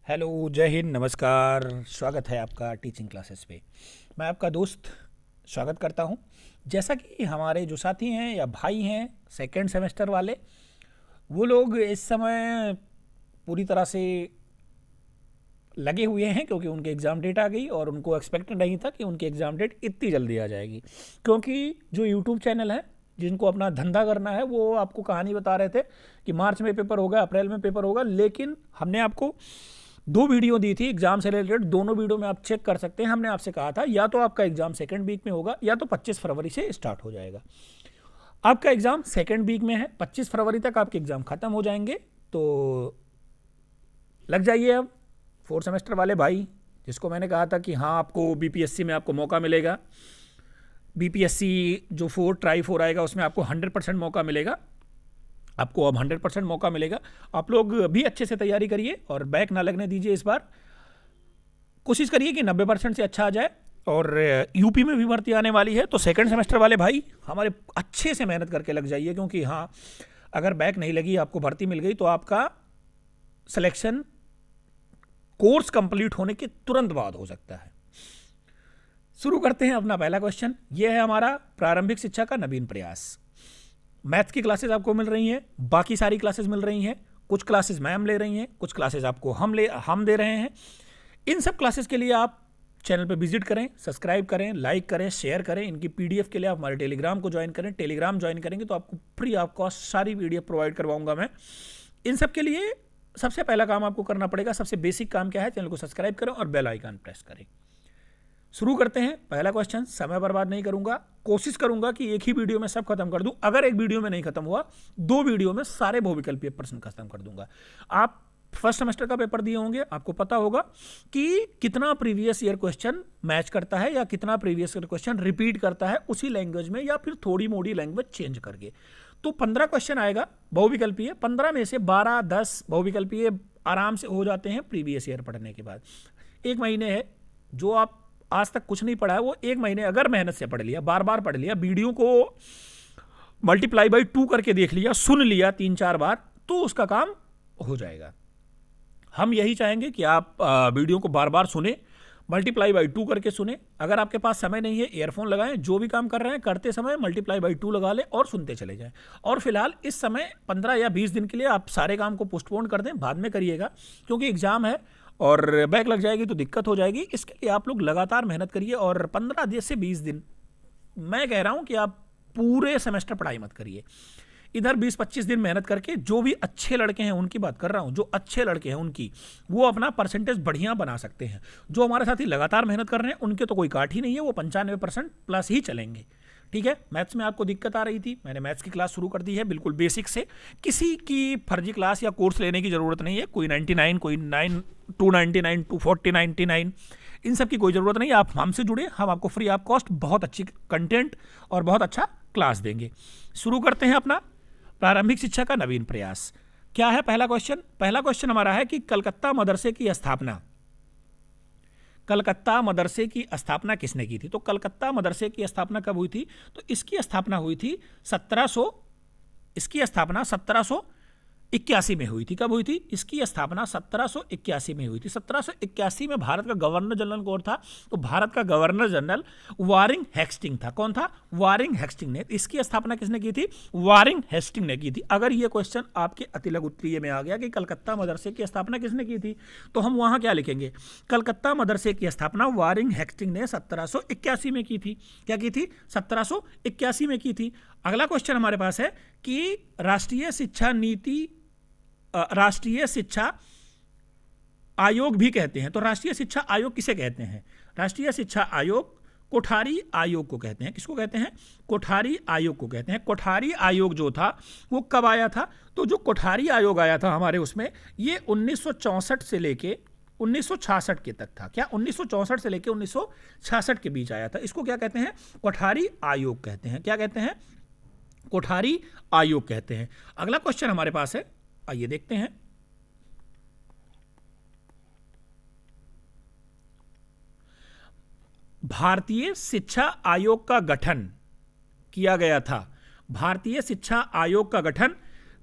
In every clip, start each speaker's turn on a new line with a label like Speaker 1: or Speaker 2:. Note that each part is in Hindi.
Speaker 1: हेलो, जय हिंद, नमस्कार। स्वागत है आपका टीचिंग क्लासेस पे। मैं आपका दोस्त स्वागत करता हूं। जैसा कि हमारे जो साथी हैं या भाई हैं सेकेंड सेमेस्टर वाले, वो लोग इस समय पूरी तरह से लगे हुए हैं क्योंकि उनके एग्ज़ाम डेट आ गई और उनको एक्सपेक्ट नहीं था कि उनकी एग्ज़ाम डेट इतनी जल्दी आ जाएगी। क्योंकि जो यूट्यूब चैनल है जिनको अपना धंधा करना है वो आपको कहानी बता रहे थे कि मार्च में पेपर होगा, अप्रैल में पेपर होगा, लेकिन हमने आपको दो वीडियो दी थी एग्जाम से रिलेटेड। दोनों वीडियो में आप चेक कर सकते हैं। हमने आपसे कहा था या तो आपका एग्जाम सेकंड वीक में होगा या तो 25 फरवरी से स्टार्ट हो जाएगा। आपका एग्जाम सेकंड वीक में है, 25 फरवरी तक आपके एग्जाम खत्म हो जाएंगे। तो लग जाइए अब फोर्थ सेमेस्टर वाले भाई, जिसको मैंने कहा था कि हाँ आपको बीपीएससी में आपको मौका मिलेगा। बीपीएससी जो 4 ट्राई 4 आएगा उसमें आपको 100% मौका मिलेगा। आपको अब 100% मौका मिलेगा। आप लोग भी अच्छे से तैयारी करिए और बैक ना लगने दीजिए। इस बार कोशिश करिए कि 90% से अच्छा आ जाए। और यूपी में भी भर्ती आने वाली है, तो सेकंड सेमेस्टर वाले भाई हमारे अच्छे से मेहनत करके लग जाइए, क्योंकि हाँ अगर बैक नहीं लगी, आपको भर्ती मिल गई, तो आपका सिलेक्शन कोर्स कंप्लीट होने के तुरंत बाद हो सकता है। शुरू करते हैं अपना पहला क्वेश्चन। यह है हमारा प्रारंभिक शिक्षा का नवीन प्रयास। मैथ्स की क्लासेस आपको मिल रही हैं, बाकी सारी क्लासेस मिल रही हैं। कुछ क्लासेस मैम ले रही हैं, कुछ क्लासेस आपको हम दे रहे हैं। इन सब क्लासेस के लिए आप चैनल पे विजिट करें, सब्सक्राइब करें, लाइक करें, शेयर करें। इनकी पीडीएफ के लिए आप हमारे टेलीग्राम को ज्वाइन करें। टेलीग्राम ज्वाइन करेंगे तो आपको फ्री ऑफ कॉस्ट सारी पीडीएफ प्रोवाइड करवाऊंगा मैं। इन सब के लिए सबसे पहला काम आपको करना पड़ेगा, सबसे बेसिक काम क्या है, चैनल को सब्सक्राइब करें और बेल आइकन प्रेस करें। शुरू करते हैं पहला क्वेश्चन। समय बर्बाद नहीं करूंगा, कोशिश करूंगा कि एक ही वीडियो में सब खत्म कर दूं। अगर एक वीडियो में नहीं खत्म हुआ, 2 वीडियो में सारे बहुविकल्पीय प्रश्न खत्म कर दूंगा। आप फर्स्ट सेमेस्टर का पेपर दिए होंगे, आपको पता होगा कि कितना प्रीवियस ईयर क्वेश्चन मैच करता है या कितना प्रीवियस ईयर क्वेश्चन रिपीट करता है उसी लैंग्वेज में या फिर थोड़ी मोड़ी लैंग्वेज चेंज करके। तो 15 क्वेश्चन आएगा बहुविकल्पीय। 15 में से 12-10 बहुविकल्पीय आराम से हो जाते हैं प्रीवियस ईयर पढ़ने के बाद। 1 महीने है, जो आप आज तक कुछ नहीं पढ़ा है वो 1 महीने अगर मेहनत से पढ़ लिया, बार बार पढ़ लिया, वीडियो को मल्टीप्लाई बाई 2 करके देख लिया, सुन लिया 3-4 बार, तो उसका काम हो जाएगा। हम यही चाहेंगे कि आप वीडियो को बार बार सुने, मल्टीप्लाई बाई 2 करके सुने। अगर आपके पास समय नहीं है, ईयरफोन लगाएं, जो भी काम कर रहे हैं करते समय मल्टीप्लाई बाई 2 लगा लें और सुनते चले जाएं। और फिलहाल इस समय 15 या 20 दिन के लिए आप सारे काम को पोस्टपोन कर दें, बाद में करिएगा, क्योंकि एग्जाम है और बैक लग जाएगी तो दिक्कत हो जाएगी। इसके लिए आप लोग लगातार मेहनत करिए। और 15 से 20 दिन मैं कह रहा हूं कि आप पूरे सेमेस्टर पढ़ाई मत करिए। इधर 20-25 दिन मेहनत करके, जो भी अच्छे लड़के हैं उनकी बात कर रहा हूं, जो अच्छे लड़के हैं उनकी, वो अपना परसेंटेज बढ़िया बना सकते हैं। जो हमारे साथ ही लगातार मेहनत कर रहे हैं उनके तो कोई काट ही नहीं है, वो 95% प्लस ही चलेंगे। ठीक है, मैथ्स में आपको दिक्कत आ रही थी, मैंने मैथ्स की क्लास शुरू कर दी है बिल्कुल बेसिक से। किसी की फर्जी क्लास या कोर्स लेने की ज़रूरत नहीं है। कोई 99, कोई 299, 240, 99, इन सब की कोई ज़रूरत नहीं है। आप हमसे जुड़े, हम आपको फ्री ऑफ कॉस्ट बहुत अच्छी कंटेंट और बहुत अच्छा क्लास देंगे। शुरू करते हैं अपना प्रारंभिक शिक्षा का नवीन प्रयास। क्या है पहला क्वेश्चन? पहला क्वेश्चन हमारा है कि कलकत्ता मदरसे की स्थापना, कलकत्ता मदरसे की स्थापना किसने की थी? तो कलकत्ता मदरसे की स्थापना कब हुई थी? तो इसकी स्थापना हुई थी 1781 में हुई थी। कब हुई थी? इसकी स्थापना 1781 में हुई थी। 1781 में भारत का गवर्नर जनरल कौन था? तो भारत का गवर्नर जनरल वारिंग हेस्टिंग था। कौन था? वारिंग हेस्टिंग ने। इसकी स्थापना किसने की थी? वारिंग हेस्टिंग ने की थी। अगर ये क्वेश्चन आपके अतिलघु उत्तरीय में आ गया कि कलकत्ता मदरसे की स्थापना किसने की थी, तो हम वहां क्या लिखेंगे? कलकत्ता मदरसे की स्थापना वारिंग हेस्टिंग ने 1781 में की थी। क्या की थी? 1781 में की थी। अगला क्वेश्चन हमारे पास है कि राष्ट्रीय शिक्षा आयोग भी कहते हैं। तो राष्ट्रीय शिक्षा आयोग किसे कहते हैं? राष्ट्रीय शिक्षा आयोग कोठारी आयोग को कहते हैं। किसको कहते हैं? कोठारी आयोग को कहते हैं। कोठारी आयोग जो था वो कब आया था? तो जो कोठारी आयोग आया था हमारे उसमें, ये 1964 से लेके 1966 के तक था। क्या? 1964 से लेके 1966 के बीच आया था। इसको क्या कहते हैं? कोठारी आयोग कहते हैं। क्या कहते हैं? कोठारी आयोग कहते हैं। अगला क्वेश्चन हमारे पास है, आइए देखते हैं। भारतीय शिक्षा आयोग का गठन किया गया था। भारतीय शिक्षा आयोग का गठन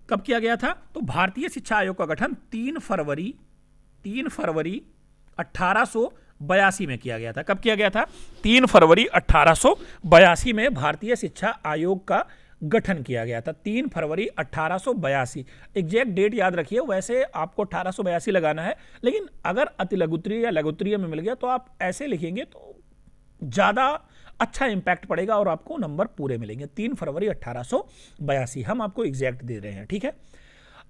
Speaker 1: कब किया गया था? तो भारतीय शिक्षा आयोग का गठन 3 फरवरी 3 फरवरी 1882 में किया गया था। कब किया गया था? 3 फरवरी 1882 में भारतीय शिक्षा आयोग का गठन किया गया था। 3 फरवरी 1882, एग्जैक्ट डेट याद रखिए। वैसे आपको 1882 लगाना है, लेकिन अगर अतिलघुत्तरीय या लघुत्तरीय में मिल गया तो आप ऐसे लिखेंगे तो ज़्यादा अच्छा इंपैक्ट पड़ेगा और आपको नंबर पूरे मिलेंगे। 3 फरवरी 1882 हम आपको एग्जैक्ट दे रहे हैं, ठीक है।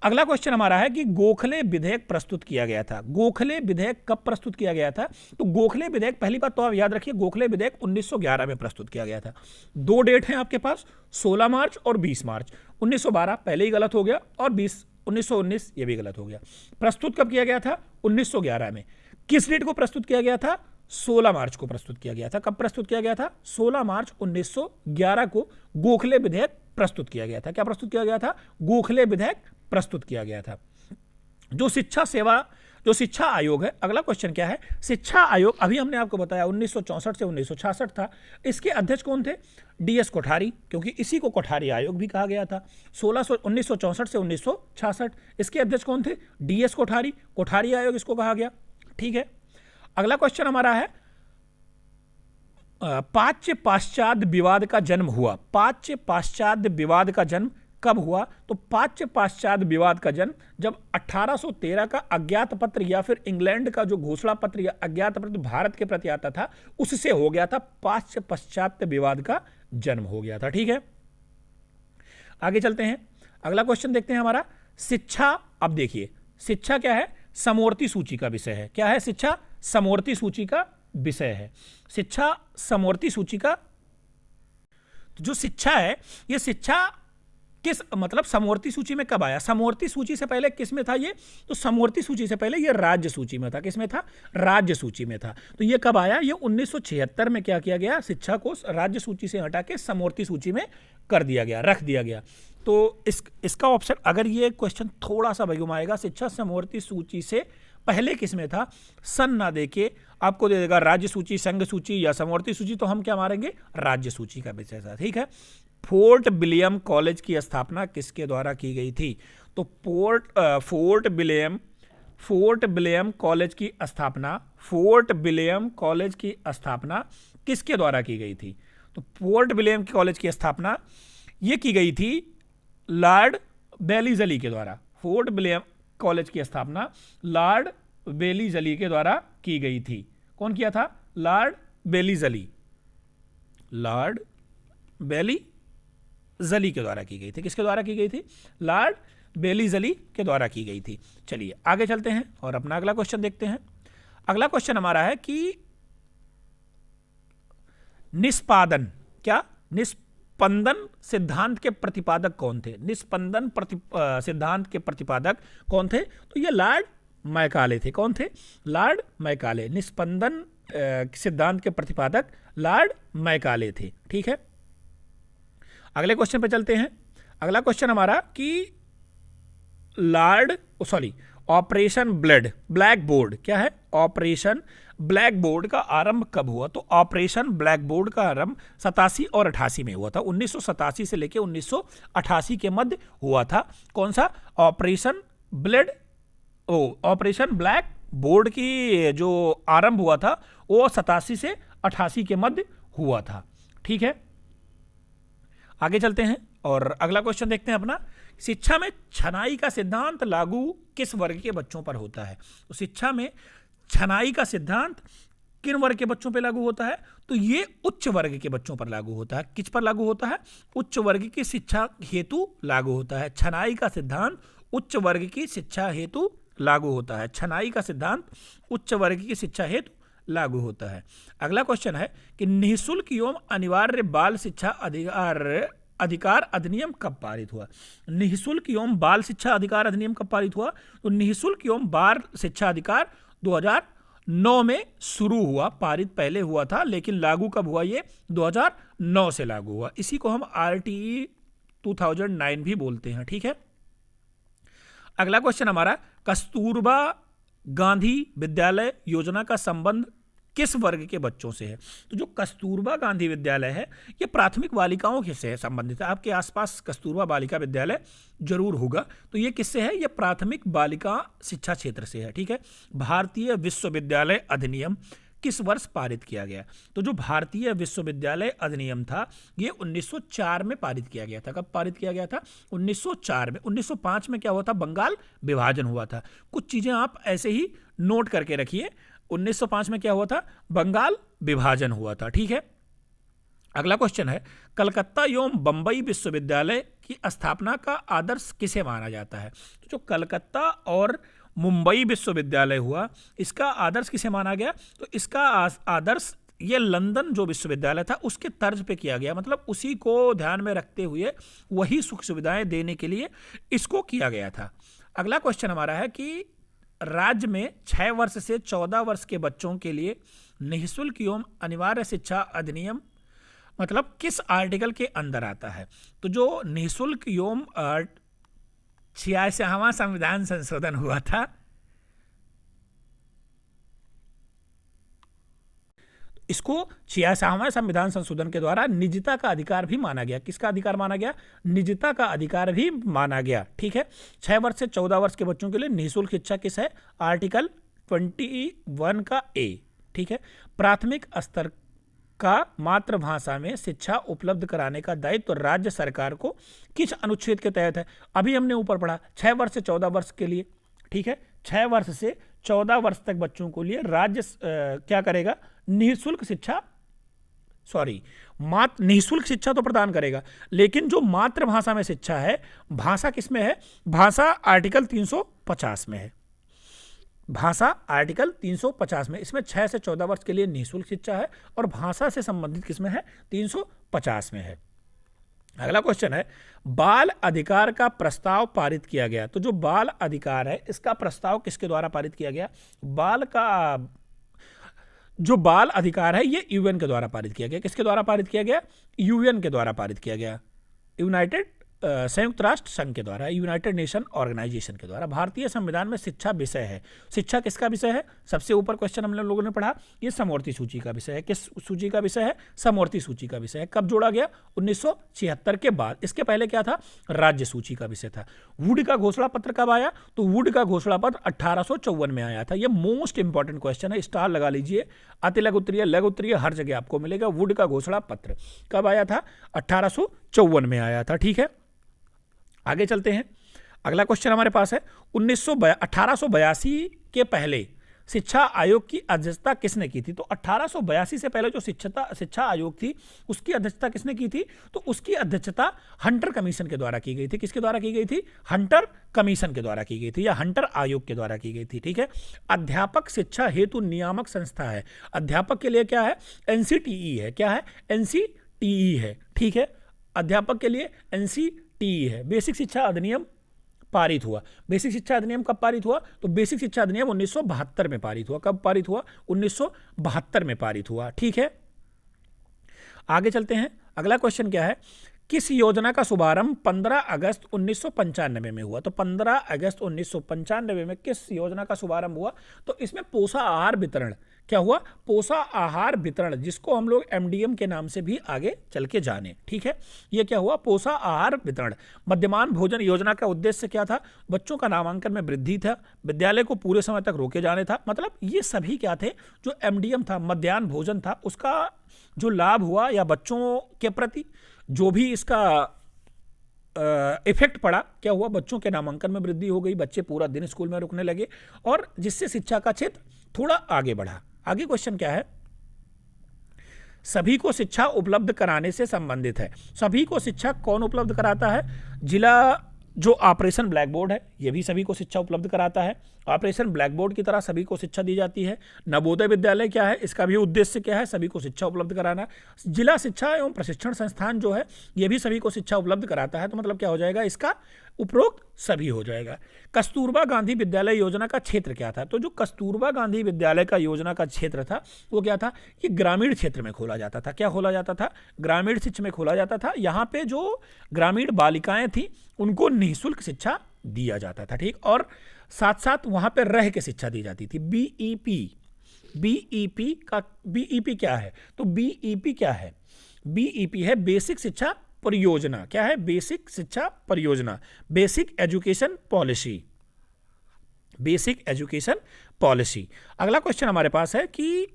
Speaker 1: अगला क्वेश्चन हमारा है कि गोखले विधेयक प्रस्तुत किया गया था। गोखले विधेयक कब प्रस्तुत किया गया था? तो गोखले विधेयक, पहली बात तो आप याद रखिए, गोखले विधेयक 1911 में प्रस्तुत किया गया था। 2 डेट हैं आपके पास, 16 मार्च और 20 मार्च। 1912 पहले ही गलत हो गया, और 1919 ये भी गलत हो गया। प्रस्तुत कब किया गया था? 1911 में। किस डेट को प्रस्तुत किया गया था? 16 मार्च को प्रस्तुत किया गया था। कब प्रस्तुत किया गया था? 16 मार्च 1911 को गोखले विधेयक प्रस्तुत किया गया था। क्या प्रस्तुत किया गया था? गोखले विधेयक प्रस्तुत किया गया था। जो शिक्षा आयोग है, अगला क्वेश्चन क्या है? शिक्षा आयोग, अभी हमने आपको बताया 1964 से 1966 था। इसके अध्यक्ष कौन थे? DS कोठारी, क्योंकि इसी को कोठारी आयोग भी कहा गया था। 1964 से 1966 इसके अध्यक्ष कौन थे? DS कोठारी, कोठारी आयोग इसको कहा गया, ठीक है। अगला क्वेश्चन हमारा है, पाच्य पाश्चात्य विवाद का जन्म हुआ। पाच्य पाश्चात्य विवाद का जन्म कब हुआ? तो पाच्य पाश्चात्य विवाद का जन्म जब 1813 का अज्ञात पत्र या फिर इंग्लैंड का जो घोषणा पत्र या अज्ञात पत्र भारत के प्रति आता था, उससे हो गया था। पाच्य पाश्चात्य विवाद का जन्म हो गया था, ठीक है। आगे चलते हैं, अगला क्वेश्चन देखते हैं हमारा, शिक्षा। अब देखिए, शिक्षा क्या है? समवर्ती सूची का विषय है। क्या है? शिक्षा समवर्ती सूची का विषय है। शिक्षा समवर्ती सूची का जो शिक्षा है, ये शिक्षा किस मतलब समवर्ती सूची में कब आया? समवर्ती सूची से पहले किस में था ये? तो समवर्ती सूची से पहले ये राज्य सूची में था। किस में था? राज्य सूची में था। तो ये कब आया? ये 1976 में क्या किया गया? शिक्षा को राज्य सूची से हटा के समवर्ती सूची में कर दिया गया, रख दिया गया। तो इसका ऑप्शन, अगर ये क्वेश्चन थोड़ा सा घुमाएगा, शिक्षा समवर्ती सूची से पहले किस में था, सन ना देके आपको दे देगा राज्य सूची, संघ सूची या समवर्ती सूची, तो हम क्या मारेंगे? राज्य सूची का विषय था, ठीक है। फोर्ट विलियम कॉलेज की स्थापना किसके द्वारा की गई थी? तो फोर्ट विलियम कॉलेज की स्थापना, फोर्ट विलियम कॉलेज की स्थापना किसके द्वारा की गई थी? तो फोर्ट विलियम कॉलेज की स्थापना ये की गई थी लॉर्ड वेलीजली के द्वारा। फोर्ट विलियम कॉलेज की स्थापना लॉर्ड वेलीजली के द्वारा की गई थी। कौन किया था? लॉर्ड वेलीजली। लॉर्ड वेलीजली के द्वारा की गई थी। किसके द्वारा की गई थी? लॉर्ड वेलीजली के द्वारा की गई थी। चलिए आगे चलते हैं और अपना अगला क्वेश्चन देखते हैं। अगला क्वेश्चन हमारा है कि निष्पादन, क्या निष्पंदन सिद्धांत के प्रतिपादक कौन थे? निष्पंदन सिद्धांत के प्रतिपादक कौन थे? तो ये लॉर्ड मैकाले थे। कौन थे? Lord Macaulay. निष्पंदन सिद्धांत के प्रतिपादक लॉर्ड मैकाले थे, ठीक है। अगले क्वेश्चन पे चलते हैं। अगला क्वेश्चन हमारा कि ऑपरेशन ब्लैक बोर्ड क्या है? ऑपरेशन ब्लैक बोर्ड का आरंभ कब हुआ? तो ऑपरेशन ब्लैक बोर्ड का आरंभ 87 और 88 में हुआ था। 1987 से लेकर 1988 के मध्य हुआ था। कौन सा? ऑपरेशन ब्लैक बोर्ड की जो आरंभ हुआ था वो 87 से 88 के मध्य हुआ था, ठीक है। आगे चलते हैं और अगला क्वेश्चन देखते हैं अपना, शिक्षा में छनाई का सिद्धांत लागू किस वर्ग के बच्चों पर होता है? तो शिक्षा में छनाई का सिद्धांत किन वर्ग के बच्चों पर लागू होता है? तो ये उच्च वर्ग के बच्चों पर लागू होता है। किस पर लागू होता है? उच्च वर्ग की शिक्षा हेतु लागू होता है। छनाई का सिद्धांत उच्च वर्ग की शिक्षा हेतु लागू होता है। छनाई का सिद्धांत उच्च वर्ग की शिक्षा हेतु लागू होता है। अगला क्वेश्चन है कि निःशुल्क एवं अनिवार्य बाल शिक्षा अधिकार अधिनियम कब पारित हुआ? निःशुल्क एवं बाल शिक्षा अधिकार अधिनियम कब पारित हुआ? तो निःशुल्क एवं बाल शिक्षा अधिकार 2009 में शुरू हुआ, पारित पहले हुआ था, लेकिन लागू कब हुआ? ये 2009 से लागू हुआ। इसी को हम RTE 2009 भी बोलते हैं, ठीक है। अगला क्वेश्चन हमारा, कस्तूरबा गांधी विद्यालय योजना का संबंध किस वर्ग के बच्चों से है? तो जो कस्तूरबा गांधी विद्यालय है ये प्राथमिक बालिकाओं से संबंधित है। आपके आसपास कस्तूरबा बालिका विद्यालय जरूर होगा। तो ये किससे है? ये प्राथमिक बालिका शिक्षा क्षेत्र से है। ठीक है। भारतीय विश्वविद्यालय अधिनियम किस वर्ष पारित किया गया? तो जो भारतीय विश्वविद्यालय अधिनियम था ये 1904 में पारित किया गया था। कब पारित किया गया था? 1904 में। 1905 में क्या हुआ था? बंगाल विभाजन हुआ था। कुछ चीजें आप ऐसे ही नोट करके रखिए। 1905 में क्या हुआ था? बंगाल विभाजन हुआ था। ठीक है। अगला क्वेश्चन है, कलकत्ता एवं बंबई विश्वविद्यालय की स्थापना का आदर्श किसे माना जाता है? तो जो कलकत्ता और मुंबई विश्वविद्यालय हुआ इसका आदर्श किसे माना गया? तो इसका आदर्श ये लंदन जो विश्वविद्यालय था उसके तर्ज पे किया गया, मतलब उसी को ध्यान में रखते हुए वही सुख सुविधाएं देने के लिए इसको किया गया था। अगला क्वेश्चन हमारा है कि राज्य में 6 वर्ष से 14 वर्ष के बच्चों के लिए निःशुल्क एवं अनिवार्य शिक्षा अधिनियम मतलब किस आर्टिकल के अंदर आता है? तो जो निःशुल्क एवं 86वां संविधान संशोधन हुआ था इसको 86वां संविधान संशोधन के द्वारा निजता का अधिकार भी माना गया। किसका अधिकार माना गया? निजता का अधिकार भी माना गया। ठीक है। 6 वर्ष से 14 वर्ष के बच्चों के लिए निःशुल्क शिक्षा किस है? आर्टिकल 21 का ए। ठीक है। प्राथमिक स्तर का मातृभाषा में शिक्षा उपलब्ध कराने का दायित्व तो राज्य सरकार को किस अनुच्छेद के तहत है? अभी हमने ऊपर पढ़ा 6 वर्ष से 14 वर्ष के लिए। ठीक है। 6 वर्ष से 14 वर्ष तक बच्चों को लिए राज्य क्या करेगा? निःशुल्क शिक्षा निःशुल्क शिक्षा तो प्रदान करेगा, लेकिन जो मातृभाषा में शिक्षा है, भाषा किसमें है? भाषा आर्टिकल 350 में है। भाषा आर्टिकल 350 में, इसमें 6 से 14 वर्ष के लिए निःशुल्क शिक्षा है और भाषा से संबंधित किसमें है? 350 में है। अगला क्वेश्चन है, बाल अधिकार का प्रस्ताव पारित किया गया। तो जो बाल अधिकार है इसका प्रस्ताव किसके द्वारा पारित किया गया? जो बाल अधिकार है ये यूएन के द्वारा पारित किया गया। किसके द्वारा पारित किया गया? यूएन के द्वारा पारित किया गया। संयुक्त राष्ट्र संघ के द्वारा, यूनाइटेड नेशन ऑर्गेनाइजेशन के द्वारा। भारतीय संविधान में शिक्षा विषय है। शिक्षा किसका विषय है? सबसे ऊपर क्वेश्चन हम लोगों ने पढ़ा, ये समवर्ती सूची का विषय है। किस सूची का विषय है? समवर्ती सूची का विषय है। कब जोड़ा गया? 1976 के बाद। इसके पहले क्या था? राज्य सूची का विषय था। वुड का घोषणा पत्र कब आया? तो वुड का घोषणा पत्र 1854 में आया था। ये मोस्ट इंपॉर्टेंट क्वेश्चन है, स्टार लगा लीजिए। अति लघु उत्तरीय, लघु उत्तरीय हर जगह आपको मिलेगा। वुड का घोषणा पत्र कब आया था? 1854 में आया था। ठीक है। आगे चलते हैं। अगला क्वेश्चन हमारे पास है, 1882 के पहले शिक्षा आयोग की अध्यक्षता किसने की थी? तो 1882 से पहले जो शिक्षा आयोग थी उसकी अध्यक्षता किसने की थी? तो उसकी अध्यक्षता हंटर कमीशन के द्वारा की गई थी। किसके द्वारा की गई थी? हंटर कमीशन के द्वारा की गई थी या हंटर आयोग के द्वारा की गई थी। ठीक है। अध्यापक शिक्षा हेतु नियामक संस्था है। अध्यापक के लिए क्या है? एनसीटीई है। क्या है? एनसीटीई है। ठीक है। अध्यापक के लिए एनसीटीई है। बेसिक शिक्षा अधिनियम पारित हुआ। बेसिक शिक्षा अधिनियम कब पारित हुआ? तो बेसिक शिक्षा अधिनियम 1972 में पारित हुआ। कब पारित हुआ? 1972 में पारित हुआ। ठीक है। आगे चलते हैं। अगला क्वेश्चन क्या है, किस योजना का शुभारंभ 15 अगस्त 1995 में हुआ? तो 15 अगस्त 1995 में किस योजना का शुभारंभ हुआ? तो इसमें पोषण आहार वितरण क्या हुआ? पोषण आहार वितरण, जिसको हम लोग एमडीएम के नाम से भी आगे चल के जाने। ठीक है। ये क्या हुआ? पोषण आहार वितरण। मध्याह्न भोजन योजना का उद्देश्य क्या था? बच्चों का नामांकन में वृद्धि था, विद्यालय को पूरे समय तक रोके जाने था। मतलब ये सभी क्या थे? जो एमडीएम था, मध्याह्न भोजन था, उसका जो लाभ हुआ या बच्चों के प्रति जो भी इसका इफेक्ट पड़ा, क्या हुआ? बच्चों के नामांकन में वृद्धि हो गई, बच्चे पूरा दिन स्कूल में रुकने लगे और जिससे शिक्षा का क्षेत्र थोड़ा आगे बढ़ा। आगे क्वेश्चन क्या है, सभी को शिक्षा उपलब्ध कराने से संबंधित है। सभी को शिक्षा कौन उपलब्ध कराता है? जिला जो ऑपरेशन ब्लैक बोर्ड है ये भी सभी को शिक्षा उपलब्ध कराता है। ऑपरेशन ब्लैक बोर्ड की तरह सभी को शिक्षा दी जाती है। नवोदय विद्यालय क्या है? इसका भी उद्देश्य क्या है? सभी को शिक्षा उपलब्ध कराना। जिला शिक्षा एवं प्रशिक्षण संस्थान जो है ये भी सभी को शिक्षा उपलब्ध कराता है। तो मतलब क्या हो जाएगा? इसका उपरोक्त सभी हो जाएगा। कस्तूरबा गांधी विद्यालय योजना का क्षेत्र क्या था? तो जो कस्तूरबा गांधी विद्यालय का योजना का क्षेत्र था वो क्या था? ये ग्रामीण क्षेत्र में खोला जाता था। क्या खोला जाता था? ग्रामीण क्षेत्र में खोला जाता था। यहाँ पे जो ग्रामीण बालिकाएं थी उनको निःशुल्क शिक्षा दिया जाता था। ठीक। और साथ साथ वहां पे रह के शिक्षा दी जाती थी। बीईपी बीईपी का बीईपी क्या है? तो बीईपी क्या है? बीईपी है बेसिक शिक्षा परियोजना। क्या है? बेसिक शिक्षा परियोजना, basic education policy, basic education policy. अगला क्वेश्चन हमारे पास है कि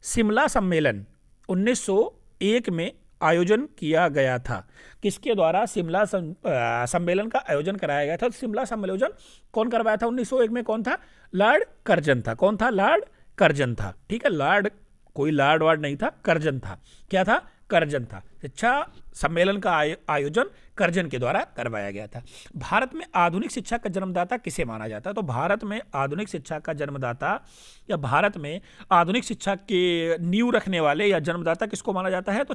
Speaker 1: शिमला सम्मेलन 1901 में आयोजन किया गया था। किसके द्वारा शिमला सम्मेलन का आयोजन कराया गया था? तो शिमला सम्मेलन कौन करवाया था 1901 में? कौन था? लॉर्ड कर्जन था। कौन था? लॉर्ड कर्जन था। ठीक है, लॉर्ड, कोई लॉर्ड वार्ड नहीं था, कर्जन था। क्या था? कर्जन था। शिक्षा सम्मेलन का आयोजन कर्जन के द्वारा करवाया गया था। भारत में आधुनिक शिक्षा का जन्मदाता किसे माना जाता है? तो भारत में आधुनिक शिक्षा का जन्मदाता या भारत में आधुनिक शिक्षा के नींव रखने वाले या जन्मदाता किसको माना जाता है? तो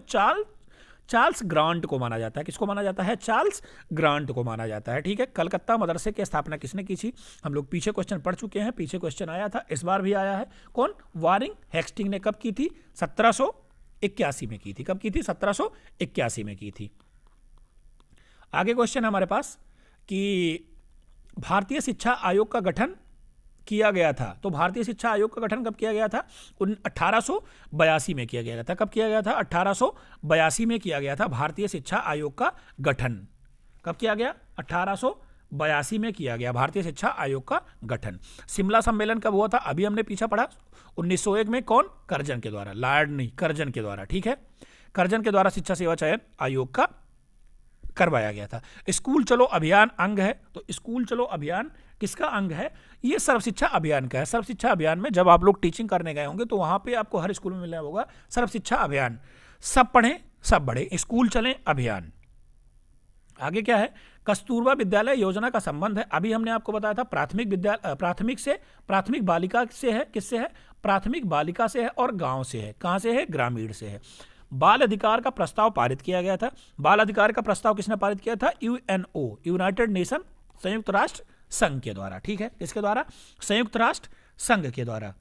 Speaker 1: चार्ल्स ग्रांट को माना जाता है। किसको माना जाता है? चार्ल्स ग्रांट को माना जाता है। ठीक है, कलकत्ता मदरसे की स्थापना किसने की थी? हम लोग पीछे क्वेश्चन पढ़ चुके हैं, पीछे क्वेश्चन आया था, इस बार भी आया है। कौन? वारिंग हेस्टिंग ने कब की थी? 1781 में की थी। कब की थी? 1781 में की थी। आगे क्वेश्चन हमारे पास कि भारतीय शिक्षा आयोग का गठन किया गया था। तो भारतीय शिक्षा आयोग का गठन कब किया गया था? 1882 में किया गया था। कब किया गया था? 1882 में किया गया था भारतीय शिक्षा आयोग का गठन। कब किया गया? 1882 में किया गया भारतीय शिक्षा आयोग का गठन। शिमला सम्मेलन कब हुआ था? अभी हमने पीछा पढ़ा, 1901 में। कौन? कर्जन के द्वारा, लॉर्ड नहीं, कर्जन के द्वारा। ठीक है, कर्जन के द्वारा शिक्षा सेवा चयन आयोग का करवाया गया था। स्कूल चलो अभियान अंग है। तो स्कूल चलो अभियान किसका अंग है? ये सर्व शिक्षा अभियान का है। सर्व शिक्षा अभियान में जब आप लोग टीचिंग करने गए होंगे तो वहां पे आपको हर स्कूल में मिला होगा सर्व शिक्षा अभियान, सब पढ़ें सब बढ़े, स्कूल चलें अभियान। आगे क्या है? कस्तूरबा विद्यालय योजना का संबंध है, अभी हमने आपको बताया था, प्राथमिक बालिका से है। किससे है? प्राथमिक बालिका से है और गांव से है। कहां से है? ग्रामीण से है। बाल अधिकार का प्रस्ताव पारित किया गया था। बाल अधिकार का प्रस्ताव किसने पारित किया था? यूएनओ, यूनाइटेड नेशन, संयुक्त राष्ट्र संघ के द्वारा। ठीक है, किसके द्वारा? संयुक्त राष्ट्र संघ के द्वारा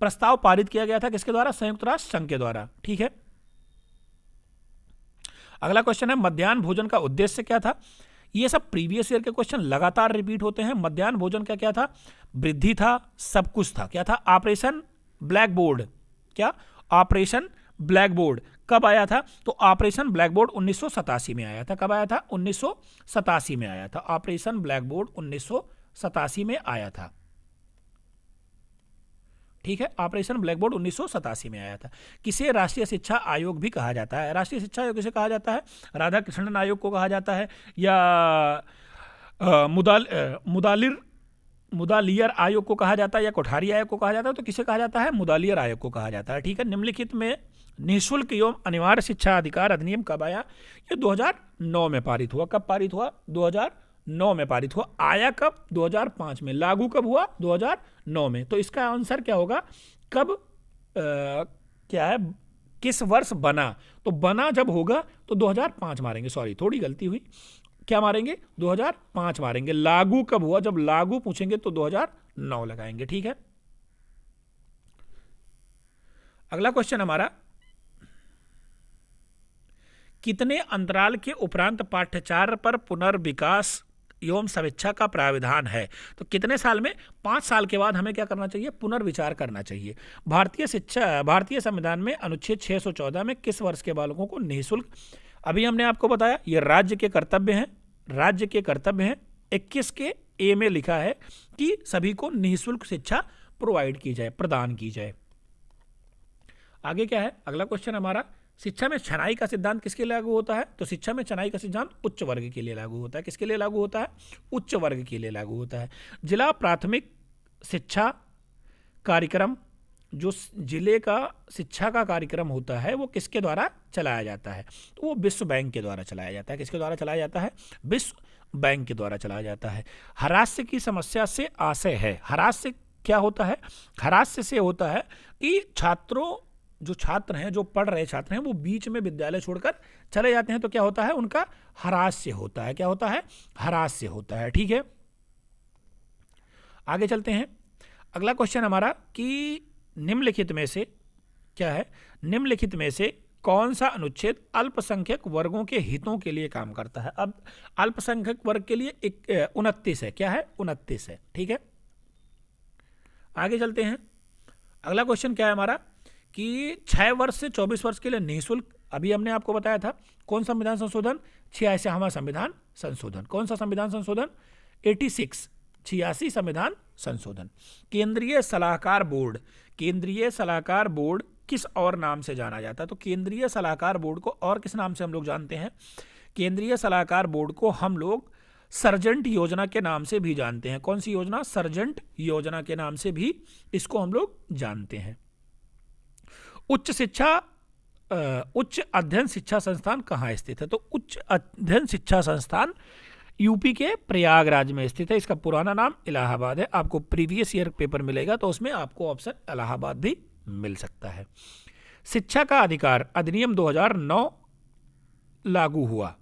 Speaker 1: प्रस्ताव पारित किया गया था। किसके द्वारा? संयुक्त राष्ट्र संघ के द्वारा। ठीक है, अगला क्वेश्चन है मध्याह्न भोजन का उद्देश्य क्या था? ये सब प्रीवियस ईयर के क्वेश्चन लगातार रिपीट होते हैं। मध्याह्न भोजन का क्या था? वृद्धि था, सब कुछ था। क्या था? Operation black board. क्या? ऑपरेशन ब्लैक बोर्ड कब आया था? तो ऑपरेशन ब्लैक बोर्ड 1987 में आया था। कब आया था? 1987 में आया था। ऑपरेशन ब्लैक बोर्ड 1987 में आया था। ठीक है, ऑपरेशन ब्लैक बोर्ड 1987 में आया था। किसे राष्ट्रीय शिक्षा आयोग भी कहा जाता है? राष्ट्रीय शिक्षा आयोग किसे कहा जाता है? राधा कृष्णन आयोग को कहा जाता है, या मुदालियर आयोग को कहा जाता है, या कोठारी आयोग को कहा जाता है? तो किसे कहा जाता है? मुदालियर आयोग को कहा जाता है। ठीक है, निम्नलिखित में निःशुल्क एवं अनिवार्य शिक्षा अधिकार अधिनियम कब आया? ये 2009 में पारित हुआ। कब पारित हुआ? 2009 में पारित हुआ। आया कब? 2005 में। लागू कब हुआ? 2009 में। तो इसका आंसर क्या होगा? कब क्या है, किस वर्ष बना? तो बना जब होगा तो 2005 मारेंगे। सॉरी, थोड़ी गलती हुई, क्या मारेंगे? 2005 मारेंगे। लागू कब हुआ? जब लागू पूछेंगे तो 2009 लगाएंगे। ठीक है, अगला क्वेश्चन हमारा, कितने अंतराल के उपरांत पाठ्याचार्य पर पुनर्विकास एवं समीक्षा का प्राविधान है? तो कितने साल में? 5 साल के बाद हमें क्या करना चाहिए? पुनर्विचार करना चाहिए। भारतीय संविधान में अनुच्छेद 614 में किस वर्ष के बालकों को निःशुल्क, अभी हमने आपको बताया ये राज्य के कर्तव्य हैं, राज्य के कर्तव्य हैं। 21 के ए में लिखा है कि सभी को निःशुल्क शिक्षा प्रोवाइड की जाए, प्रदान की जाए। आगे क्या है? अगला क्वेश्चन हमारा, शिक्षा में छनाई का सिद्धांत किसके लिए लागू होता है? तो शिक्षा में छनाई का सिद्धांत उच्च वर्ग के लिए लागू होता है। किसके लिए लागू होता है? उच्च वर्ग के लिए लागू होता है। जिला प्राथमिक शिक्षा कार्यक्रम, जो जिले का शिक्षा का कार्यक्रम होता है वो किसके द्वारा चलाया जाता है? तो वो विश्व बैंक के द्वारा चलाया जाता है। किसके द्वारा चलाया जाता है? विश्व बैंक के द्वारा चलाया जाता है। हरास्य की समस्या से आशय है। हरास्य क्या होता है? हरास्य से होता है कि जो छात्र हैं, जो पढ़ रहे छात्र हैं, वो बीच में विद्यालय छोड़कर चले जाते हैं, तो क्या होता है? उनका हरास्य होता है। क्या होता है? हरास्य होता है। ठीक है, आगे चलते हैं। अगला क्वेश्चन हमारा कि निम्नलिखित में से क्या है? निम्नलिखित में से कौन सा अनुच्छेद अल्पसंख्यक वर्गों के हितों के लिए काम करता है? अब अल्पसंख्यक वर्ग के लिए 29 है। क्या है? 29 है। ठीक है, आगे चलते हैं। अगला क्वेश्चन क्या है हमारा कि 6 वर्ष से 24 वर्ष के लिए निःशुल्क, अभी हमने आपको बताया था कौन सा संविधान संशोधन, 86वां संविधान संशोधन। कौन सा संविधान संशोधन? 86, 86 संविधान संशोधन। केंद्रीय सलाहकार बोर्ड, केंद्रीय सलाहकार बोर्ड किस और नाम से जाना जाता है? तो केंद्रीय सलाहकार बोर्ड को और किस नाम से हम लोग जानते हैं? केंद्रीय सलाहकार बोर्ड को हम लोग सर्जेंट योजना के नाम से भी जानते हैं। कौन सी योजना? सर्जेंट योजना के नाम से भी इसको हम लोग जानते हैं। उच्च अध्ययन शिक्षा संस्थान कहाँ स्थित है? तो उच्च अध्ययन शिक्षा संस्थान यूपी के प्रयागराज में स्थित है। इसका पुराना नाम इलाहाबाद है। आपको प्रीवियस ईयर पेपर मिलेगा तो उसमें आपको ऑप्शन इलाहाबाद भी मिल सकता है। शिक्षा का अधिकार अधिनियम 2009 लागू हुआ।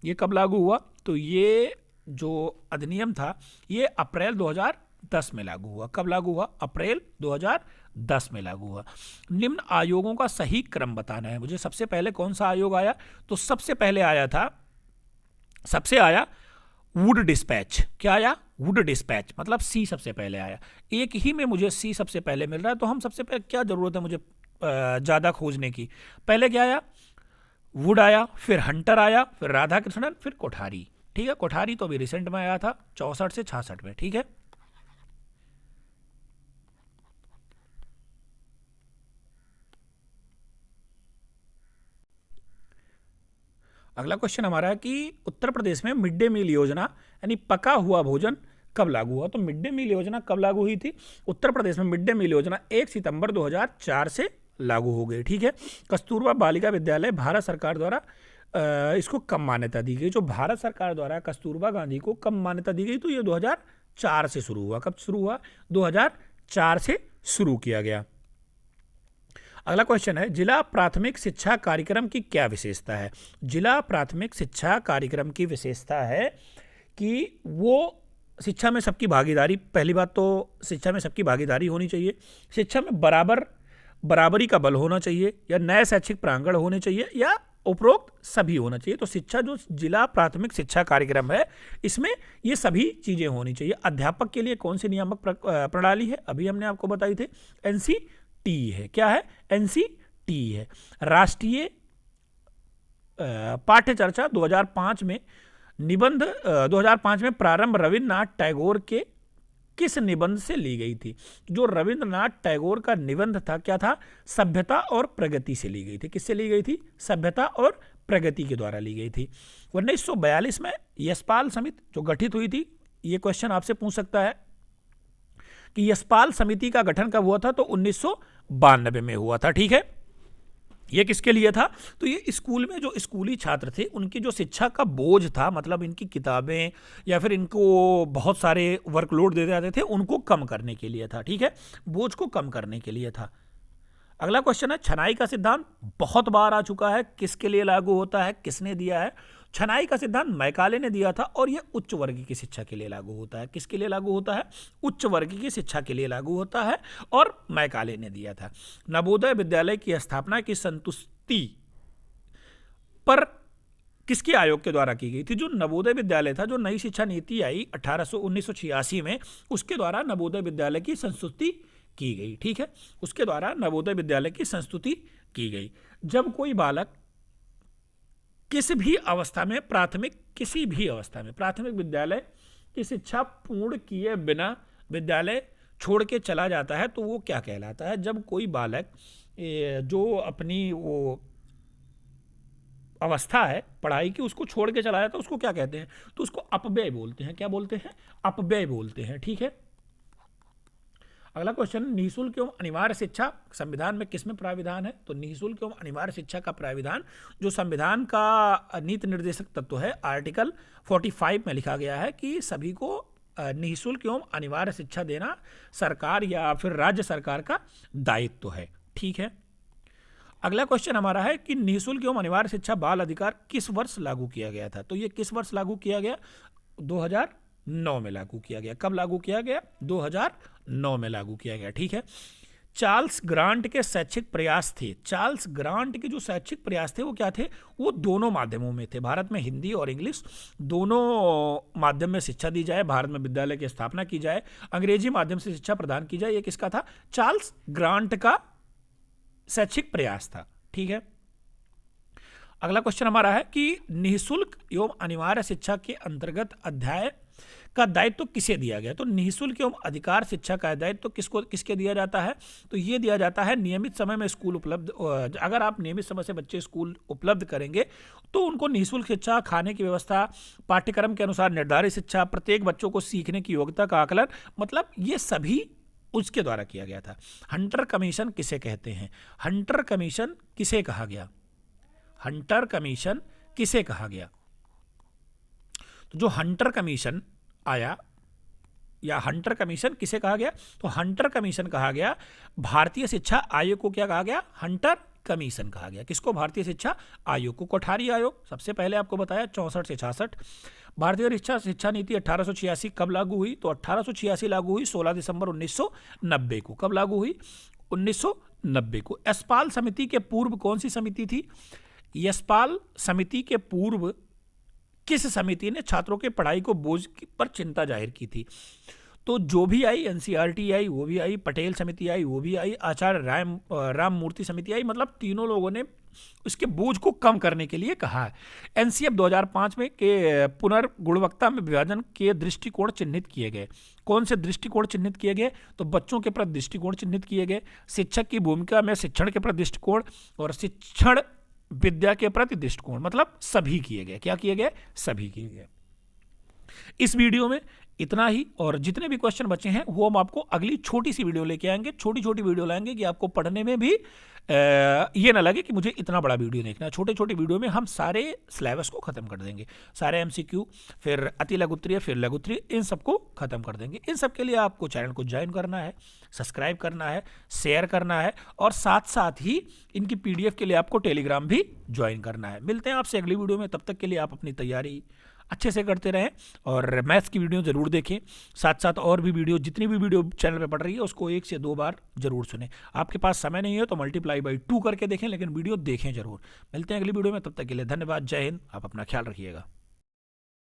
Speaker 1: ये कब लागू हुआ? तो ये जो अधिनियम था ये अप्रैल 2010 में लागू हुआ। कब लागू हुआ? अप्रैल 2010 में लागू हुआ। निम्न आयोगों का सही क्रम बताना है मुझे। सबसे पहले कौन सा आयोग आया? तो सबसे पहले आया वुड डिस्पैच। क्या आया? वुड डिस्पैच, मतलब सी सबसे पहले आया। एक ही में मुझे सी सबसे पहले मिल रहा है तो हम सबसे पहले क्या जरूरत है मुझे ज़्यादा खोजने की? पहले क्या आया? वुड आया, फिर हंटर आया, फिर राधा कृष्णन, फिर कोठारी। ठीक है, कोठारी तो अभी रिसेंट में आया था 64 से 66 में। ठीक है, अगला क्वेश्चन हमारा है कि उत्तर प्रदेश में मिड डे मील योजना यानी पका हुआ भोजन कब लागू हुआ? तो मिड डे मील योजना कब लागू हुई थी? उत्तर प्रदेश में मिड डे मील योजना 1 सितंबर 2004 से लागू हो गई। ठीक है, कस्तूरबा बालिका विद्यालय भारत सरकार द्वारा इसको कब मान्यता दी गई? जो भारत सरकार द्वारा कस्तूरबा गांधी को कब मान्यता दी गई? तो ये 2004 से शुरू हुआ। कब शुरू हुआ? 2004 से शुरू किया गया। अगला क्वेश्चन है जिला प्राथमिक शिक्षा कार्यक्रम की क्या विशेषता है? जिला प्राथमिक शिक्षा कार्यक्रम की विशेषता है कि वो शिक्षा में सबकी भागीदारी, पहली बात तो शिक्षा में सबकी भागीदारी होनी चाहिए, शिक्षा में बराबरी का बल होना चाहिए, या नए शैक्षिक प्रांगण होने चाहिए, या उपरोक्त सभी होना चाहिए। तो शिक्षा जो जिला प्राथमिक शिक्षा कार्यक्रम है इसमें ये सभी चीज़ें होनी चाहिए। अध्यापक के लिए कौन सी नियामक प्रणाली है? अभी हमने आपको बताई थी NCT है। क्या है? NCT है। राष्ट्रीय पाठ्य चर्चा 2005 में निबंध 2005 में प्रारंभ रविन्द्रनाथ टैगोर के किस निबंध से ली गई थी? जो रविंद्रनाथ टैगोर का निबंध था क्या था? सभ्यता और प्रगति से ली गई थी। किससे ली गई थी? सभ्यता और प्रगति के द्वारा ली गई थी। 1942 में यशपाल समिति जो गठित हुई थी, ये क्वेश्चन आपसे पूछ सकता है कि यशपाल समिति का गठन कब हुआ था? तो 1992 में हुआ था। ठीक है, ये किसके लिए था? तो ये स्कूल में जो स्कूली छात्र थे उनकी जो शिक्षा का बोझ था, मतलब इनकी किताबें या फिर इनको बहुत सारे वर्कलोड दे जाते थे, उनको कम करने के लिए था। ठीक है, बोझ को कम करने के लिए था। अगला क्वेश्चन है छनाई का सिद्धांत बहुत बार आ चुका है, किसके लिए लागू होता है? किसने दिया है? छनाई का सिद्धांत मैकाले ने दिया था और यह उच्च वर्ग की शिक्षा के लिए लागू होता है। किसके लिए लागू होता है? उच्च वर्ग की शिक्षा के लिए लागू होता है और मैकाले ने दिया था। नवोदय विद्यालय की स्थापना की संतुष्टि पर किसके आयोग के द्वारा की गई थी? जो नवोदय विद्यालय था, जो नई शिक्षा नीति आई 1986 में, उसके द्वारा नवोदय विद्यालय की संस्तुति की गई। ठीक है, उसके द्वारा नवोदय विद्यालय की संस्तुति की गई। जब कोई बालक किसी भी अवस्था में किसी भी अवस्था में प्राथमिक विद्यालय की शिक्षा पूर्ण किए बिना विद्यालय छोड़ के चला जाता है तो वो क्या कहलाता है? जब कोई बालक जो अपनी वो अवस्था है पढ़ाई की उसको छोड़ के चला जाता है, उसको क्या कहते हैं? तो उसको अपव्यय बोलते हैं। क्या बोलते हैं? अपव्यय बोलते हैं। ठीक है, अगला क्वेश्चन, निःशुल्क एवं अनिवार्य शिक्षा संविधान में किसमें प्राविधान है? तो निःशुल्क एवं अनिवार्य शिक्षा का प्राविधान जो संविधान का नीति निर्देशक तत्व है, आर्टिकल 45 में लिखा गया है कि सभी को निःशुल्क एवं अनिवार्य शिक्षा देना सरकार या फिर राज्य सरकार का दायित्व है। ठीक है, अगला क्वेश्चन हमारा है कि निःशुल्क एवं अनिवार्य शिक्षा बाल अधिकार किस वर्ष लागू किया गया था? तो ये किस वर्ष लागू किया गया? 2009 में लागू किया गया। कब लागू किया गया? 2009 में लागू किया गया। ठीक है, चार्ल्स ग्रांट के शैक्षिक प्रयास थे। चार्ल्स ग्रांट के जो शैक्षिक प्रयास थे वो क्या थे? वो दोनों माध्यमों में थे। भारत में हिंदी और इंग्लिश दोनों माध्यम में शिक्षा दी जाए, भारत में विद्यालय की स्थापना की जाए, अंग्रेजी माध्यम से शिक्षा प्रदान की जाए। ये किसका था? चार्ल्स ग्रांट का शैक्षिक प्रयास था। ठीक है, अगला क्वेश्चन हमारा है कि निःशुल्क एवं अनिवार्य शिक्षा के अंतर्गत अध्याय का दायित्व किसे दिया गया? तो निःशुल्क एवं अधिकार शिक्षा का दायित्व किसके दिया जाता है? तो ये दिया जाता है नियमित समय में स्कूल उपलब्ध, अगर आप नियमित समय से बच्चे स्कूल उपलब्ध करेंगे तो उनको निःशुल्क शिक्षा, खाने की व्यवस्था, पाठ्यक्रम के अनुसार निर्धारित शिक्षा, प्रत्येक बच्चों को सीखने की योग्यता का आकलन, मतलब ये सभी उसके द्वारा किया गया था। हंटर कमीशन किसे कहते हैं? हंटर कमीशन किसे कहा गया? हंटर कमीशन किसे कहा गया? तो जो हंटर कमीशन आया, या हंटर कमीशन किसे कहा गया? तो हंटर कमीशन कहा गया भारतीय शिक्षा आयोग को। क्या कहा गया? हंटर कमीशन कहा गया। किसको? भारतीय शिक्षा आयोग को। कोठारी आयोग सबसे पहले आपको बताया 64 से 66। भारतीय शिक्षा नीति 1886 कब लागू हुई? तो 1886 लागू हुई 16 दिसंबर 1990 को। कब लागू हुई? 1990 को। यशपाल समिति के पूर्व कौन सी समिति थी? यशपाल समिति के पूर्व किस समिति ने छात्रों के पढ़ाई को बोझ पर चिंता जाहिर की थी? तो जो भी आई, एनसीईआरटी आई, वो भी आई, पटेल समिति आई, वो भी आई, आचार्य राम मूर्ति समिति आई, मतलब तीनों लोगों ने उसके बोझ को कम करने के लिए कहा है। एनसीएफ 2005 में के पुनर्गुणवत्ता में विभाजन के दृष्टिकोण चिन्हित किए गए। कौन से दृष्टिकोण चिन्हित किए गए? तो बच्चों के प्रति दृष्टिकोण चिन्हित किए गए, शिक्षक की भूमिका में शिक्षण के प्रति दृष्टिकोण, और शिक्षण विद्या के प्रति दृष्टिकोण, मतलब सभी किए गए। क्या किए गए? सभी किए गए। इस वीडियो में इतना ही, और जितने भी क्वेश्चन बचे हैं वो हम आपको अगली छोटी सी वीडियो लेके आएंगे। छोटी छोटी वीडियो लाएंगे कि आपको पढ़ने में भी ये ना लगे कि मुझे इतना बड़ा वीडियो देखना है। छोटे छोटे वीडियो में हम सारे सिलेबस को खत्म कर देंगे, सारे एमसीक्यू, फिर अति लघुत्तरीय, फिर लघुत्तरीय, इन सबको खत्म कर देंगे। इन सब के लिए आपको चैनल को ज्वाइन करना है, सब्सक्राइब करना है, शेयर करना है, और साथ साथ ही इनकी पीडीएफ के लिए आपको टेलीग्राम भी ज्वाइन करना है। मिलते हैं आपसे अगली वीडियो में, तब तक के लिए आप अपनी तैयारी अच्छे से करते रहें और मैथ्स की वीडियो जरूर देखें। साथ साथ और भी वीडियो, जितनी भी वीडियो चैनल पे पड़ रही है उसको 1 से 2 बार जरूर सुनें। आपके पास समय नहीं है तो मल्टीप्लाई बाई 2 करके देखें, लेकिन वीडियो देखें जरूर। मिलते हैं अगली वीडियो में, तब तक के लिए धन्यवाद। जय हिंद। आप अपना ख्याल रखिएगा।